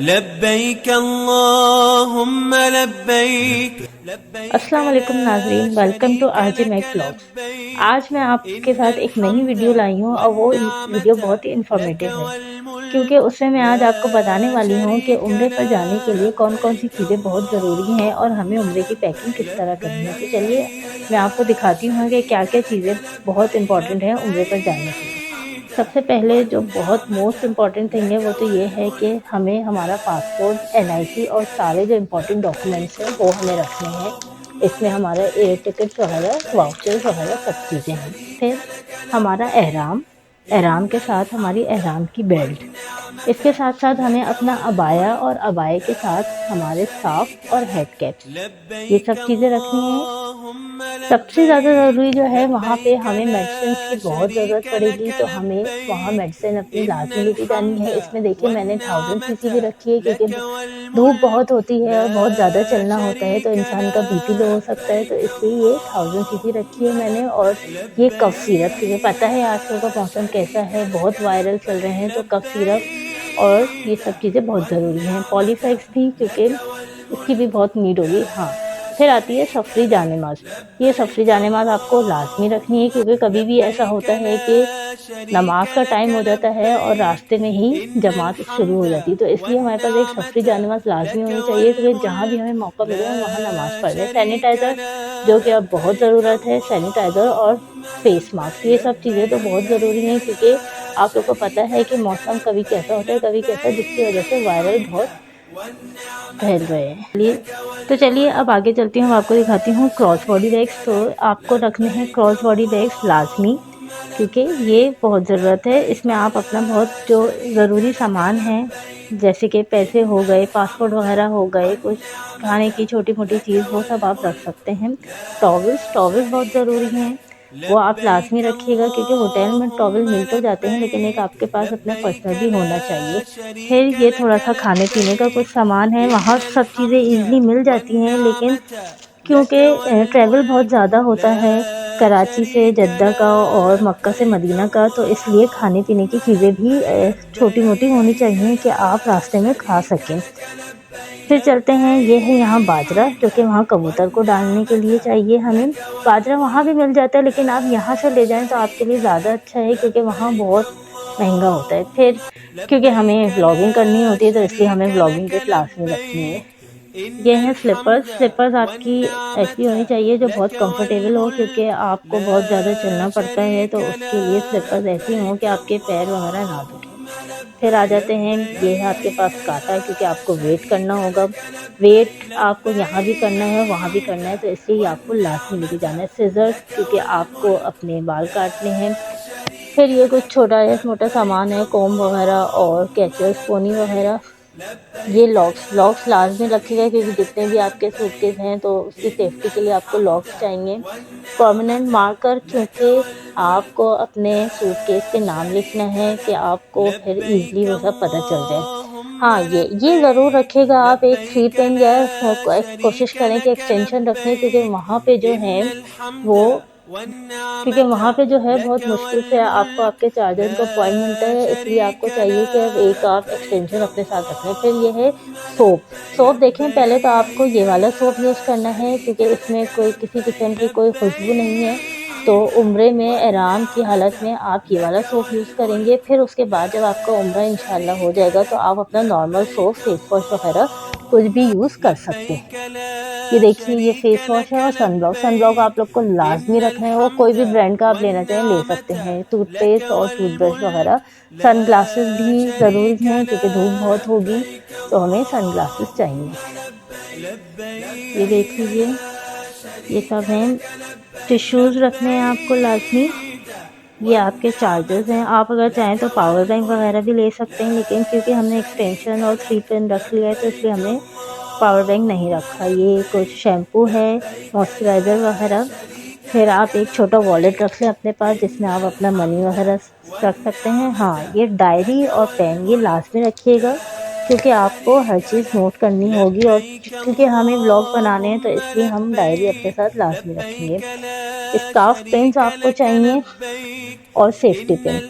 लब्बैक अल्लाहुम्मा लब्बैक। अस्सलाम वालेकुम नाज़रीन, welcome to RJ Mac vlogs. आज मैं आपके साथ एक नई वीडियो लाई हूँ और वो वीडियो बहुत ही इन्फॉर्मेटिव है, क्योंकि उसमें मैं आज आपको बताने वाली हूँ कि उम्रे पर जाने के लिए कौन-कौन सी चीज़ें बहुत ज़रूरी हैं और हमें उम्रे की पैकिंग किस तरह करनी है। तो चलिए मैं आपको दिखाती हूँ कि क्या-क्या चीज़ें बहुत इम्पोर्टेंट हैं उम्रे पर जाने के लिए। सबसे पहले जो बहुत मोस्ट इम्पॉर्टेंट थिंग है वो तो ये है कि हमें हमारा पासपोर्ट, एनआईसी और सारे जो इम्पोर्टेंट डॉक्यूमेंट्स हैं वो हमें रखने हैं। इसमें हमारा एयर टिकट वगैरह, वाउचर्स वगैरह सब चीज़ें हैं। फिर हमारा एहराम, एहराम के साथ हमारी एहराम की बेल्ट। इसके साथ-साथ हमें अपना अबाया और अबाये के साथ हमारे स्कार्फ और हेड कैप्स, ये सब चीज़ें रखनी है। सबसे ज़्यादा ज़रूरी जो है वहाँ पे हमें मेडिसिन्स की बहुत ज़रूरत पड़ेगी, तो हमें वहाँ मेडिसिन अपनी लाज़मी लेके जानी है। इसमें देखिए मैंने 1000 सीसी भी रखी है, क्योंकि धूप बहुत होती है और बहुत ज़्यादा चलना होता है तो इंसान का बीपी लो हो सकता है, तो इसलिए ये 1000 सीसी रखी है मैंने। और ये कफ सिरप, क्योंकि पता है आजकल का मौसम कैसा है, बहुत वायरल चल रहे हैं, तो कफ सिरप और ये सब चीज़ें बहुत ज़रूरी हैं। पॉलीफैक्स भी, क्योंकि इसकी भी बहुत नीड होगी। हाँ, फिर आती है सफ़री जानेमाज़। ये सफ़री जानेमाज़ आपको लाज़मी रखनी है, क्योंकि कभी भी ऐसा होता है कि नमाज़ का टाइम हो जाता है और रास्ते में ही जमात शुरू हो जाती है, तो इसलिए हमारे पास एक सफ़री जानेमाज़ लाज़मी होनी चाहिए, क्योंकि जहाँ भी हमें मौका मिले हम वहाँ नमाज़ पढ़ लें। सैनिटाइज़र, जो कि अब बहुत ज़रूरत है, सैनिटाइज़र और फेस मास्क, ये सब चीज़ें तो बहुत ज़रूरी हैं, क्योंकि आप लोग को पता है कि मौसम कभी कैसा होता है, कभी कैसा, जिसकी वजह से वायरल बहुत फैल रहे हैं। चलिए अब आगे चलती हूँ, मैं आपको दिखाती हूँ क्रॉस बॉडी बैग्स। तो आपको रखने हैं क्रॉस बॉडी बैग्स लाज़मी, क्योंकि ये बहुत ज़रूरत है। इसमें आप अपना बहुत जो ज़रूरी सामान है, जैसे कि पैसे हो गए, पासपोर्ट वगैरह हो गए, कुछ खाने की छोटी-मोटी चीज़, वो सब आप रख सकते हैं। टॉवल्स, टॉवल्स बहुत ज़रूरी हैं, वो आप लाज़मी रखिएगा, क्योंकि होटल में टॉवल मिल तो जाते हैं, लेकिन एक आपके पास अपना पर्सनल भी होना चाहिए। फिर ये थोड़ा-सा खाने-पीने का कुछ सामान है, वहाँ सब चीज़ें ईज़िली मिल जाती हैं, लेकिन क्योंकि ट्रैवल बहुत ज़्यादा होता है कराची से जद्दा का और मक्का से मदीना का, तो इसलिए खाने-पीने की चीज़ें भी छोटी-मोटी होनी चाहिए कि आप रास्ते में खा सकें। फिर चलते हैं, ये है यहाँ बाजरा, जो कि वहाँ कबूतर को डालने के लिए चाहिए हमें। बाजरा वहाँ भी मिल जाता है, लेकिन आप यहाँ से ले जाएँ तो आपके लिए ज़्यादा अच्छा है, क्योंकि वहाँ बहुत महँगा होता है। फिर क्योंकि हमें व्लॉगिंग करनी होती है, तो इसलिए हमें व्लॉगिंग किट लाज़मी रखनी है। ये हैं स्लीपर्स। स्लीपर्स आपकी ऐसी होनी चाहिए जो बहुत कंफर्टेबल हो, क्योंकि आपको बहुत ज़्यादा चलना पड़ता है, तो उसके लिए स्लीपर्स ऐसी हों कि आपके पैर वगैरह ना दुखें। फिर आ जाते हैं, ये है आपके पास काँटा, क्योंकि आपको वेट करना होगा। वेट आपको यहाँ भी करना है, वहाँ भी करना है, तो इसलिए ये आपको लाज़मी लेके जाना है। सिज़र्स, क्योंकि आपको अपने बाल काटने हैं। फिर ये कुछ छोटा या मोटा सामान है, कोम्ब वगैरह और कैचर्स, पोनी वगैरह। ये लॉक्स लाज़मी रखिएगा, क्योंकि जितने भी आपके सूटकेस हैं तो उसकी सेफ्टी के लिए आपको लॉक्स चाहिए। परमानेंट मार्कर, क्योंकि आपको अपने सूटकेस पे नाम लिखना है, कि आपको फिर ईज़िली वो सब पता चल जाए। हाँ, ये ज़रूर रखिएगा आप, एक 3 पिन या कोशिश करें कि एक्सटेंशन रखें, क्योंकि वहाँ पे जो है वो क्योंकि वहाँ पे जो है बहुत मुश्किल से आपको आपके चार्जर का पॉइंट मिलता है, इसलिए आपको चाहिए कि अब एक आप एक्सटेंशन अपने साथ रखें। फिर ये है सोप। सोप देखें, पहले तो आपको ये वाला सोप यूज़ करना है, क्योंकि इसमें कोई किसी किस्म की कोई खुशबू नहीं है, तो उम्रे में एहराम की हालत में आप ये वाला सोप यूज़ करेंगे। फिर उसके बाद जब आपका उम्रा इंशाल्लाह हो जाएगा, तो आप अपना नॉर्मल सोप, फेस वॉश वगैरह कुछ भी यूज़ कर सकते हैं। ये देखिए, ये फेस वॉश है और सनब्लॉक। सनब्लॉक आप लोग को लाज़मी रखना है, वो कोई भी ब्रांड का आप लेना चाहें ले सकते हैं। टूथपेस्ट और टूथब्रश वगैरह। सनग्लासेस भी ज़रूरी हैं, क्योंकि धूप बहुत होगी, तो हमें सनग्लासेस चाहिए। ये देख लीजिए, ये सब हैं। टिश्यूज़ रखने हैं आपको लाज़मी। ये आपके चार्जर्स हैं, आप अगर चाहें तो पावर बैंक वगैरह भी ले सकते हैं, लेकिन क्योंकि हमने एक्सटेंशन और 3 पिन रख लिया है, तो इसलिए हमने पावर बैंक नहीं रखा। ये कुछ शैम्पू है, मॉइस्चराइज़र वगैरह। फिर आप एक छोटा वॉलेट रख लें अपने पास, जिसमें आप अपना मनी वगैरह रख सकते हैं। हाँ, ये डायरी और पेन ये लाज़मी रखिएगा, क्योंकि आपको हर चीज़ नोट करनी होगी और क्योंकि हमें व्लॉग बनाने हैं तो इसलिए हम डायरी अपने साथ लाज़मी रखेंगे। स्कार्फ पिन्स आपको चाहिए और सेफ्टी पिन।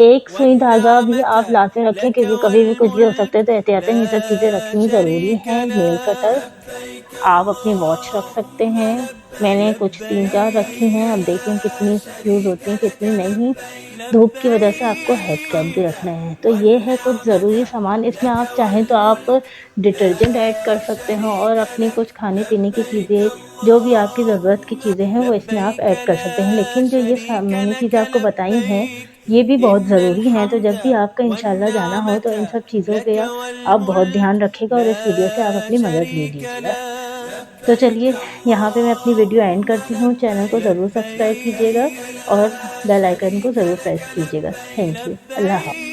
एक सुई धागा भी आप लाज़मी रखें क्योंकि कभी भी कुछ भी हो सकता है, तो एहतियातन ये सब चीज़ें रखनी ज़रूरी हैं। नेल कटर, आप अपनी वॉच रख सकते हैं। मैंने कुछ 3-4 रखी हैं, अब देखते हैं कितनी यूज़ होती हैं, कितनी नहीं। धूप की वजह से आपको हेड कैप भी रखना है। तो ये है कुछ ज़रूरी सामान, इसमें आप चाहें तो आप डिटर्जेंट ऐड कर सकते हो और अपनी कुछ खाने-पीने की चीज़ें, जो भी आपकी ज़रूरत की चीज़ें हैं, वो इसमें आप ऐड कर सकते हैं। लेकिन जो ये मैंने चीज़ें आपको बताई हैं, ये भी बहुत ज़रूरी हैं, तो जब भी आपका इंशाल्लाह जाना हो तो इन सब चीज़ों का आप बहुत ध्यान रखिएगा और इस वीडियो से आप अपनी मदद ले लीजिएगा। तो चलिए, यहाँ पे मैं अपनी वीडियो एंड करती हूँ। चैनल को ज़रूर सब्सक्राइब कीजिएगा और बेल आइकन को ज़रूर प्रेस कीजिएगा। Thank you. अल्लाह हाफ़िज़।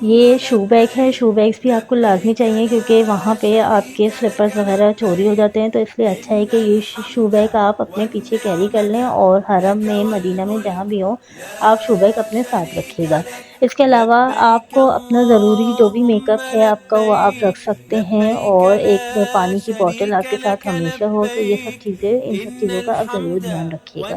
ये शू बैग है, शू बैग्स भी आपको लाज़मी चाहिए क्योंकि वहाँ पे आपके स्लिपर्स वग़ैरह चोरी हो जाते हैं, तो इसलिए अच्छा है कि ये शू बैग आप अपने पीछे कैरी कर लें और हरम में, मदीना में जहाँ भी हो, आप शू बैग अपने साथ रखिएगा। इसके अलावा आपको अपना ज़रूरी जो भी मेकअप है आपका, वो आप रख सकते हैं और एक पानी की बॉटल आपके साथ हमेशा हो, तो ये सब चीज़ें, इन सब चीज़ों का आप ज़रूर ध्यान रखिएगा।